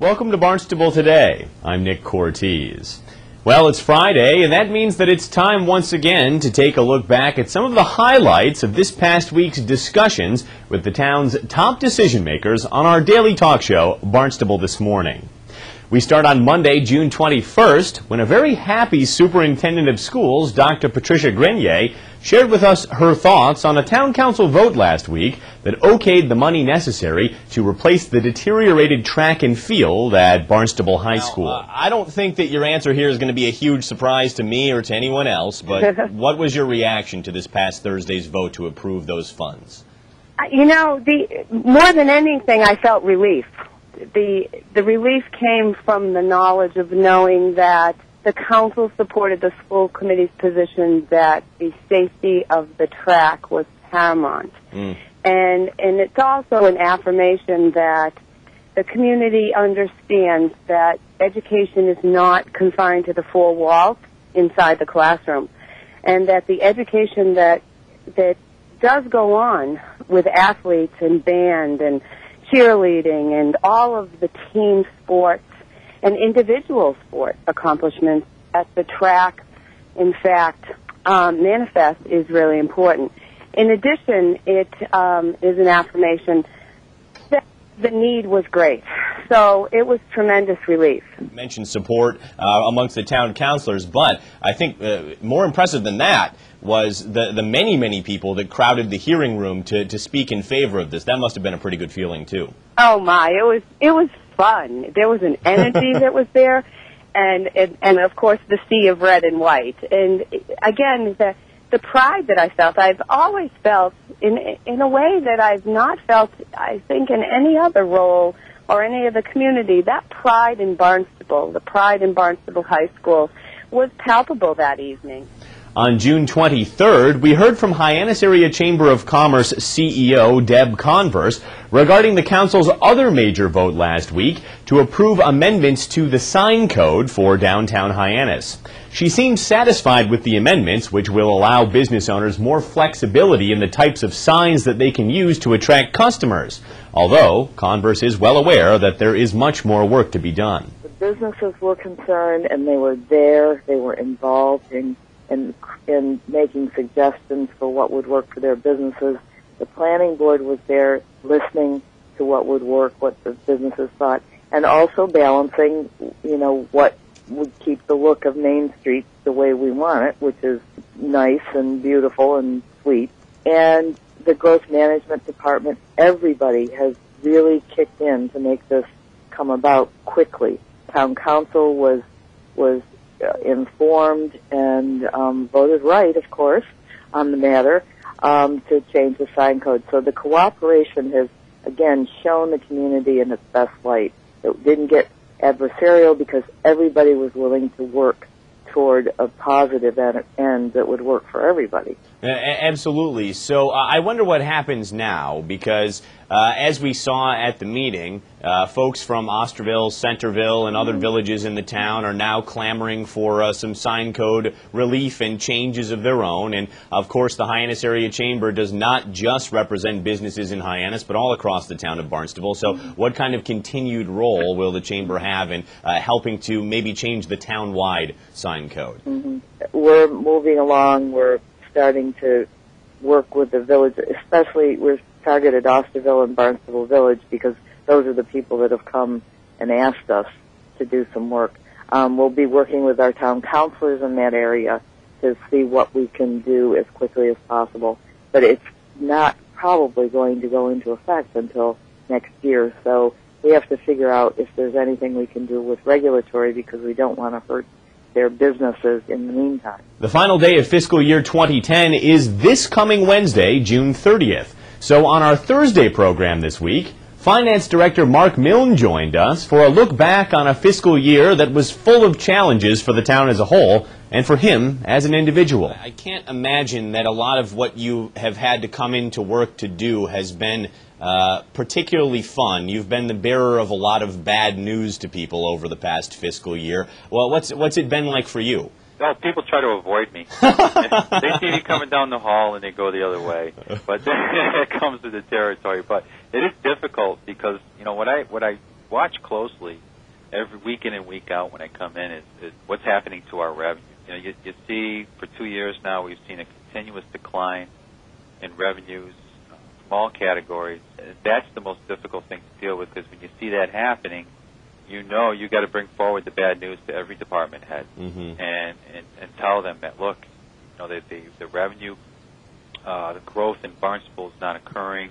Welcome to Barnstable Today. I'm Nick Cortez. Well, it's Friday, and that means that it's time once again to take a look back at some of the highlights of this past week's discussions with the town's top decision makers on our daily talk show, Barnstable This Morning. We start on Monday, June 21st, when a very happy superintendent of schools, Dr. Patricia Grenier, shared with us her thoughts on a town council vote last week that okayed the money necessary to replace the deteriorated track and field at Barnstable High School. I don't think that your answer here is going to be a huge surprise to me or to anyone else, but what was your reaction to this past Thursday's vote to approve those funds? You know, more than anything, I felt relief. The relief came from the knowledge of knowing that the council supported the school committee's position that the safety of the track was paramount. And it's also an affirmation that the community understands that education is not confined to the four walls inside the classroom, and that the education that does go on with athletes and band and cheerleading and all of the team sports and individual sport accomplishments at the track, in fact, manifest is really important. In addition, it is an affirmation that the need was great. So it was tremendous relief. You mentioned support amongst the town councilors, but I think more impressive than that was the many, many people that crowded the hearing room to speak in favor of this. That must have been a pretty good feeling, too. Oh, my. It was fun. There was an energy that was there, and of course, the sea of red and white. And, again, the pride that I felt, I've always felt in a way that I've not felt, I think, in any other role or any of the community. That pride in Barnstable, the pride in Barnstable High School, was palpable that evening. On June 23rd, we heard from Hyannis Area Chamber of Commerce CEO Deb Converse regarding the council's other major vote last week to approve amendments to the sign code for downtown Hyannis. She seemed satisfied with the amendments, which will allow business owners more flexibility in the types of signs that they can use to attract customers, although Converse is well aware that there is much more work to be done. The businesses were concerned, and they were there, they were involved in making suggestions for what would work for their businesses. The planning board was there listening to what would work, what the businesses thought, and also balancing, what would keep the look of Main Street the way we want it, which is nice and beautiful and sweet. And the growth management department, everybody has really kicked in to make this come about quickly. Town council was informed and voted right, of course, on the matter to change the sign code. So the cooperation has, again, shown the community in its best light. It didn't get adversarial because everybody was willing to work toward a positive end that would work for everybody. Absolutely. So I wonder what happens now, because as we saw at the meeting, folks from Osterville, Centerville, and other villages in the town are now clamoring for some sign code relief and changes of their own. And, of course, the Hyannis Area Chamber does not just represent businesses in Hyannis, but all across the town of Barnstable. So what kind of continued role will the Chamber have in helping to maybe change the town-wide sign code? We're moving along. We're starting to work with the village, especially we're targeted Osterville and Barnstable Village because those are the people that have come and asked us to do some work. We'll be working with our town councilors in that area to see what we can do as quickly as possible. But it's not probably going to go into effect until next year, so we have to figure out if there's anything we can do with regulatory because we don't want to hurt their businesses in the meantime. The final day of fiscal year 2010 is this coming Wednesday, June 30th. So on our Thursday program this week, Finance Director Mark Milne joined us for a look back on a fiscal year that was full of challenges for the town as a whole and for him as an individual. I can't imagine that a lot of what you have had to come into work to do has been particularly fun. You've been the bearer of a lot of bad news to people over the past fiscal year. Well, what's it been like for you? Well, people try to avoid me. They see me coming down the hall and they go the other way. But it comes to the territory. But it is difficult because, you know, what I watch closely every week in and week out when I come in is what's happening to our revenue. You know, you see for 2 years now we've seen a continuous decline in revenues from all categories. That's the most difficult thing to deal with, because when you see that happening, you know you got to bring forward the bad news to every department head and tell them that, look, you know, the revenue, the growth in Barnstable is not occurring,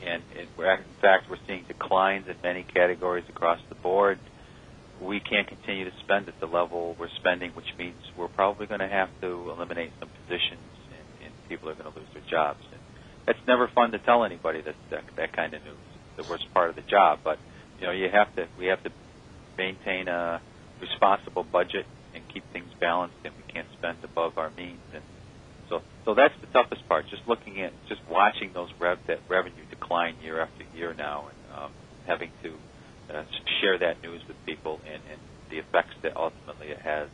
and in fact we're seeing declines in many categories across the board. We can't continue to spend at the level we're spending, which means we're probably going to have to eliminate some positions, and people are going to lose their jobs. And that's never fun to tell anybody that kind of news. It's the worst part of the job, but you know, we have to maintain a responsible budget and keep things balanced, and we can't spend above our means. And so that's the toughest part. Just watching that revenue decline year after year now, and having to share that news with people and the effects that ultimately it has.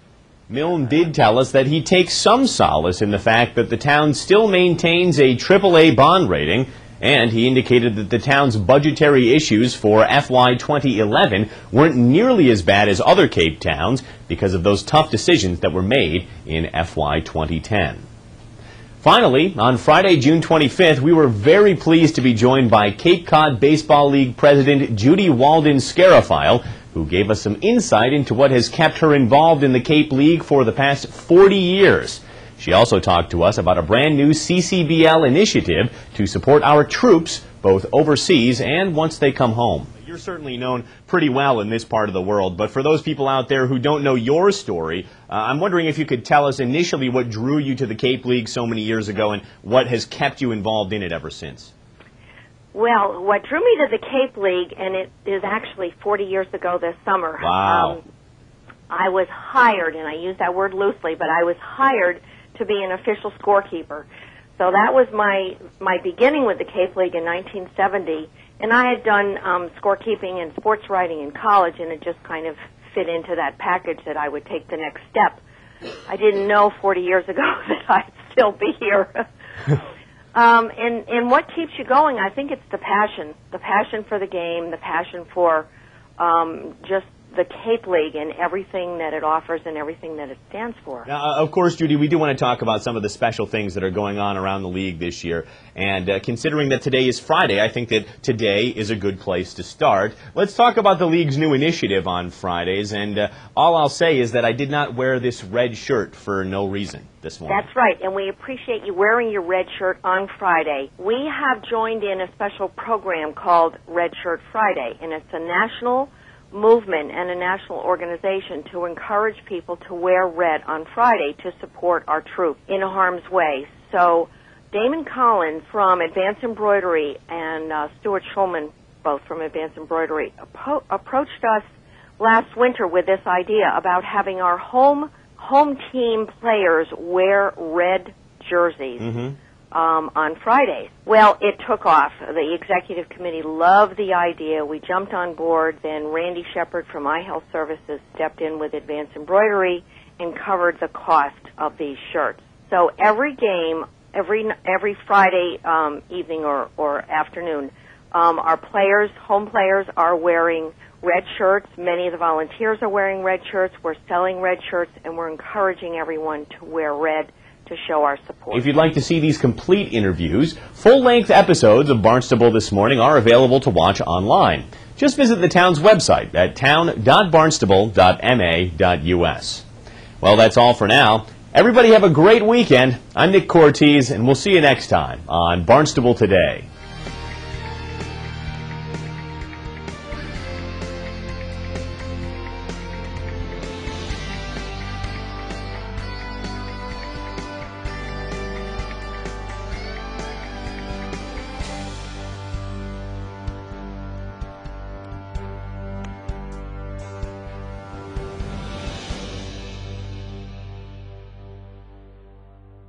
Milne did tell us that he takes some solace in the fact that the town still maintains a AAA bond rating, and he indicated that the town's budgetary issues for FY 2011 weren't nearly as bad as other Cape towns because of those tough decisions that were made in FY 2010. Finally, on Friday, June 25th, we were very pleased to be joined by Cape Cod Baseball League President Judy Walden-Scarafile, who gave us some insight into what has kept her involved in the Cape League for the past 40 years. She also talked to us about a brand new CCBL initiative to support our troops, both overseas and once they come home. You're certainly known pretty well in this part of the world, but for those people out there who don't know your story, I'm wondering if you could tell us initially what drew you to the Cape League so many years ago and what has kept you involved in it ever since. Well, what drew me to the Cape League, and it is actually 40 years ago this summer. Wow. I was hired, and I use that word loosely, but I was hired to be an official scorekeeper. So that was my beginning with the Cape League in 1970, and I had done scorekeeping and sports writing in college, and it just kind of fit into that package that I would take the next step. I didn't know 40 years ago that I'd still be here. And what keeps you going, I think it's the passion for the game, the passion for just the Cape League and everything that it offers and everything that it stands for. Now, of course, Judy, we do want to talk about some of the special things that are going on around the league this year. And considering that today is Friday, I think that today is a good place to start. Let's talk about the league's new initiative on Fridays. And all I'll say is that I did not wear this red shirt for no reason this morning. That's right, and we appreciate you wearing your red shirt on Friday. We have joined in a special program called Red Shirt Friday, and it's a national movement and a national organization to encourage people to wear red on Friday to support our troops in harm's way. So Damon Collins from Advanced Embroidery and Stuart Schulman, both from Advanced Embroidery, approached us last winter with this idea about having our home team players wear red jerseys on Fridays. Well, it took off. The executive committee loved the idea. We jumped on board. Then Randy Shepard from iHealth Services stepped in with Advanced Embroidery and covered the cost of these shirts. So every game, every Friday evening or afternoon, our players, home players, are wearing red shirts. Many of the volunteers are wearing red shirts. We're selling red shirts, and we're encouraging everyone to wear red to show our support. If you'd like to see these complete interviews, full-length episodes of Barnstable This Morning are available to watch online. Just visit the town's website at town.barnstable.ma.us. Well, that's all for now. Everybody have a great weekend. I'm Nick Cortez, and we'll see you next time on Barnstable Today.